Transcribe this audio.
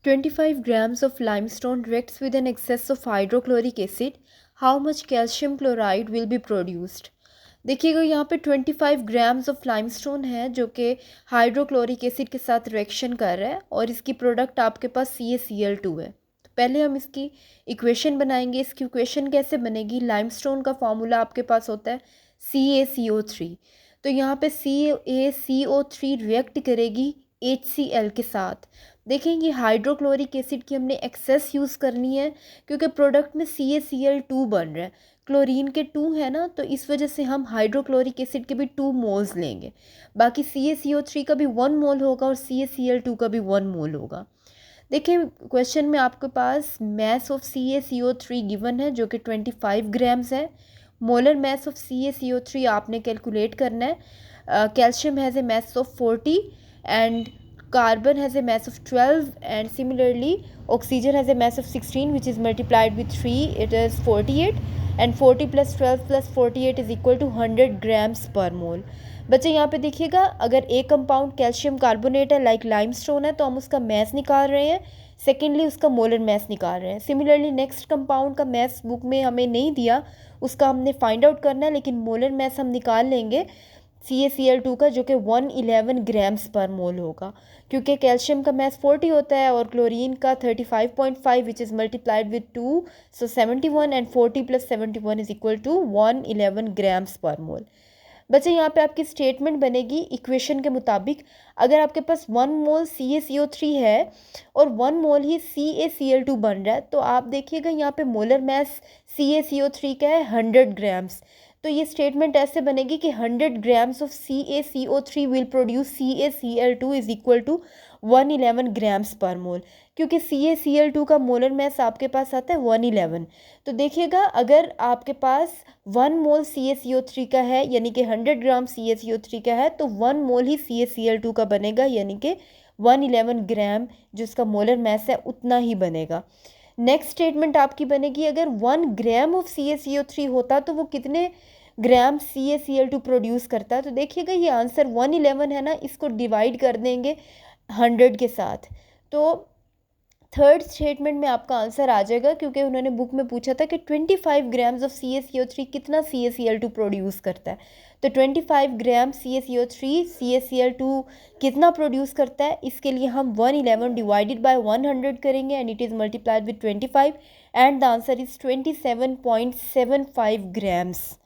25 grams of limestone reacts with an excess of hydrochloric acid. How much calcium chloride will be produced? देखिएगा यहाँ पे 25 grams of limestone है जो कि hydrochloric acid के साथ रिएक्शन कर रहा है और इसकी प्रोडक्ट आपके पास CaCl2 है। तो पहले हम इसकी इक्वेशन बनाएंगे। इसकी इक्वेशन कैसे बनेगी? लाइमस्टोन का फॉर्मूला आपके पास होता है CaCO3। तो यहाँ पे CaCO3 रिएक्ट करेगी HCl के साथ। देखेंगे हाइड्रोक्लोरिक एसिड की हमने एक्सेस यूज़ करनी है क्योंकि प्रोडक्ट में CaCl2 बन रहा है। क्लोरीन के 2 है ना, तो इस वजह से हम हाइड्रोक्लोरिक एसिड के भी 2 मोल्स लेंगे। बाकी CaCO3 का भी 1 मोल होगा और CaCl2 का भी 1 मोल होगा। देखिए क्वेश्चन में आपके पास मैस ऑफ CaCO3 गिवन है जो कि 25 ग्राम्स है। मोलर मैस ऑफ CaCO3 आपने कैलकुलेट करना है। Calcium has a mass of 40 and carbon has a mass of 12 and similarly oxygen has a mass of 16 which is multiplied with 3, it is 48 and 40 plus 12 plus 48 is equal to 100 grams per mole। बच्चे यहाँ पे देखिएगा अगर एक compound calcium carbonate है like limestone है तो हम उसका मैस निकाल रहे हैं, सेकेंडली उसका मोलर मैस निकाल रहे हैं। सिमिलरली नेक्स्ट कंपाउंड का मैस बुक में हमें नहीं दिया, उसका हमने फाइंड आउट करना है, लेकिन मोलर मैस हम निकाल लेंगे CaCl2 का जो कि 111 ग्राम्स पर मोल होगा क्योंकि कैल्शियम का मैस 40 होता है और क्लोरीन का 35.5 which is multiplied with 2 so 71 and 40 plus 71 is equal to 111 grams per mole. बच्चे यहाँ पे आपकी स्टेटमेंट बनेगी इक्वेशन के मुताबिक। अगर आपके पास 1 मोल CaCO3 है और 1 मोल ही CaCl2 बन रहा है तो आप देखिएगा यहाँ पे मोलर मैस CaCO3 का है 100 ग्राम्स। तो ये स्टेटमेंट ऐसे बनेगी कि 100 grams of CaCO3 will produce CaCl2 is equal to 111 grams per mole, क्योंकि CaCl2 का मोलर मैस आपके पास आता है 111। तो देखिएगा अगर आपके पास 1 मोल CaCO3 का है यानी कि 100 ग्राम CaCO3 का है तो 1 मोल ही CaCl2 का बनेगा यानी कि 111 ग्राम जो इसका मोलर मैस है उतना ही बनेगा। नेक्स्ट स्टेटमेंट आपकी बनेगी अगर 1 ग्राम ऑफ CaCO3 होता तो वो कितने ग्राम CaCl2 प्रोड्यूस करता है। तो देखिएगा ये आंसर 111 है ना, इसको डिवाइड कर देंगे 100 के साथ तो थर्ड स्टेटमेंट में आपका आंसर आ जाएगा, क्योंकि उन्होंने बुक में पूछा था कि 25 ग्राम्स ऑफ CaCO3 कितना CaCl2 प्रोड्यूस करता है। तो 25 ग्राम CaCO3 कितना प्रोड्यूस करता है, इसके लिए हम 111 डिवाइडेड बाय 100 करेंगे and it is multiplied with 25 and the answer is 27.75 grams.